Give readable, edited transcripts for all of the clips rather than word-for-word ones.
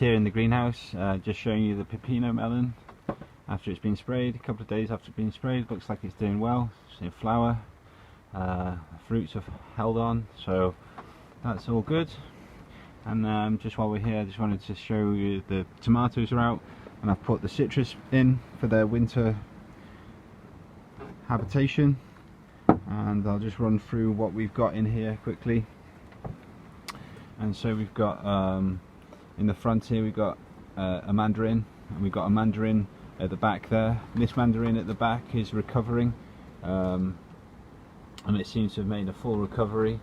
here in the greenhouse, just showing you the pepino melon after it's been sprayed. A couple of days after it's been sprayed, looks like it's doing well. It's in flower, fruits have held on, so that's all good. And just while we're here, I just wanted to show you the tomatoes are out, and I've put the citrus in for their winter habitation. And I'll just run through what we've got in here quickly. And so we've got in the front here we've got a mandarin, and we've got a mandarin at the back there. This mandarin at the back is recovering, and it seems to have made a full recovery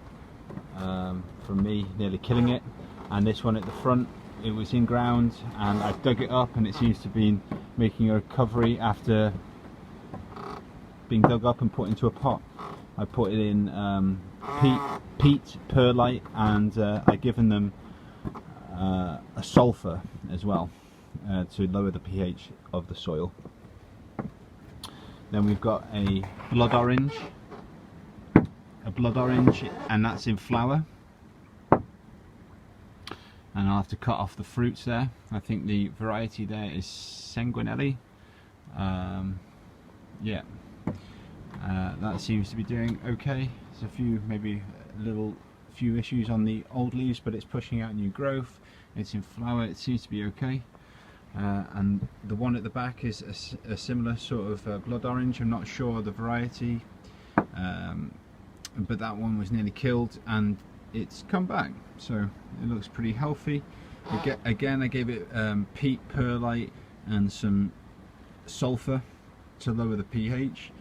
from me nearly killing it. And this one at the front, it was in ground and I dug it up, and it seems to have been making a recovery after being dug up and put into a pot. I put it in peat, perlite, and I've given them a sulphur as well to lower the pH of the soil. Then we've got a blood orange, and that's in flower. And I'll have to cut off the fruits there. I think the variety there is Sanguinelli. Yeah. That seems to be doing okay. There's a few, maybe a few issues on the old leaves, but it's pushing out new growth. It's in flower, it seems to be okay. And the one at the back is a similar sort of blood orange. I'm not sure the variety, but that one was nearly killed and it's come back, so it looks pretty healthy. Again, I gave it peat, perlite, and some sulphur to lower the pH.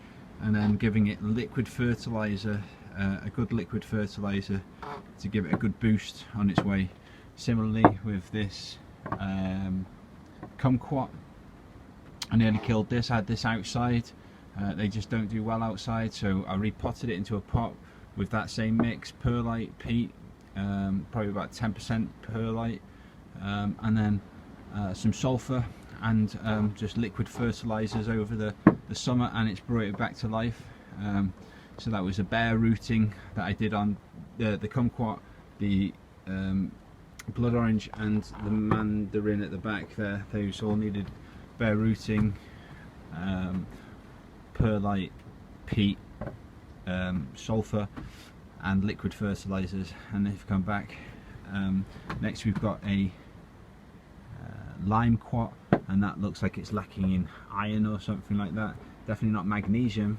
And then giving it liquid fertilizer, a good liquid fertilizer to give it a good boost on its way. Similarly with this kumquat, I nearly killed this. I had this outside, they just don't do well outside, so I repotted it into a pot with that same mix, perlite, peat, probably about 10% perlite, and then some sulphur, and just liquid fertilizers over the summer, and it's brought it back to life. So that was a bare rooting that I did on the kumquat, the blood orange, and the mandarin at the back there. Those all needed bare rooting, perlite, peat, sulphur, and liquid fertilizers, and they've come back. Next we've got a lime quat, and that looks like it's lacking in iron or something like that. Definitely not magnesium,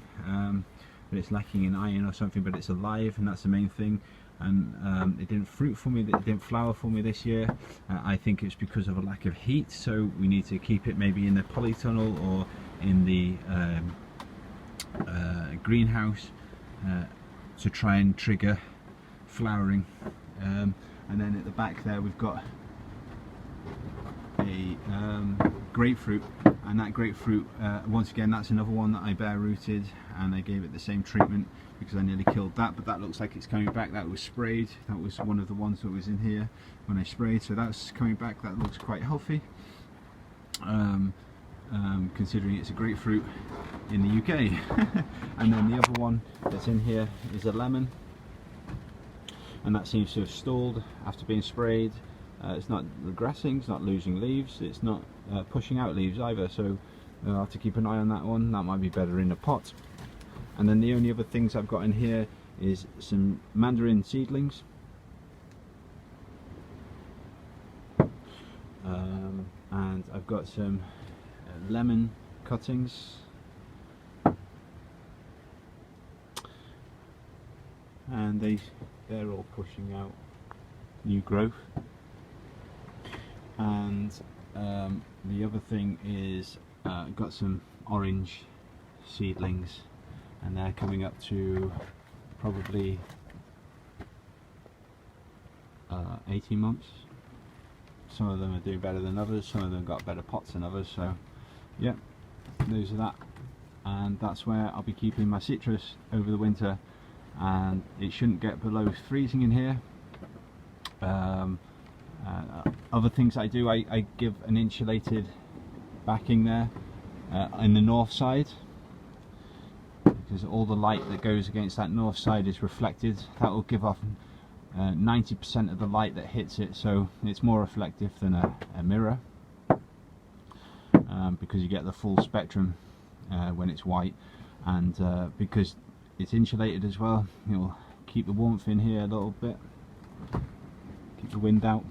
but it's lacking in iron or something, but it's alive, and that's the main thing. And it didn't fruit for me, it didn't flower for me this year. I think it's because of a lack of heat, so we need to keep it maybe in the polytunnel or in the greenhouse to try and trigger flowering. And then at the back there we've got a grapefruit, and that grapefruit, once again, that's another one that I bare rooted, and I gave it the same treatment because I nearly killed that, but that looks like it's coming back. That was sprayed, that was one of the ones that was in here when I sprayed, so that's coming back. That looks quite healthy, considering it's a grapefruit in the UK. And then the other one that's in here is a lemon, and that seems to have stalled after being sprayed. It's not regressing, it's not losing leaves, it's not pushing out leaves either, so I'll have to keep an eye on that one. That might be better in a pot. And then the only other things I've got in here is some mandarin seedlings, and I've got some lemon cuttings, and they're all pushing out new growth. And the other thing is I've got some orange seedlings, and they're coming up to probably 18 months. Some of them are doing better than others, some of them got better pots than others, so yeah, those are that. And that's where I'll be keeping my citrus over the winter, and it shouldn't get below freezing in here. Other things I do, I give an insulated backing there in the north side, because all the light that goes against that north side is reflected. That will give off 90% of the light that hits it, so it's more reflective than a mirror, because you get the full spectrum when it's white, and because it's insulated as well, it'll keep the warmth in here a little bit, keep the wind out.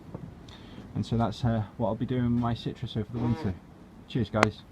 And so that's what I'll be doing with my citrus over the winter. Cheers guys.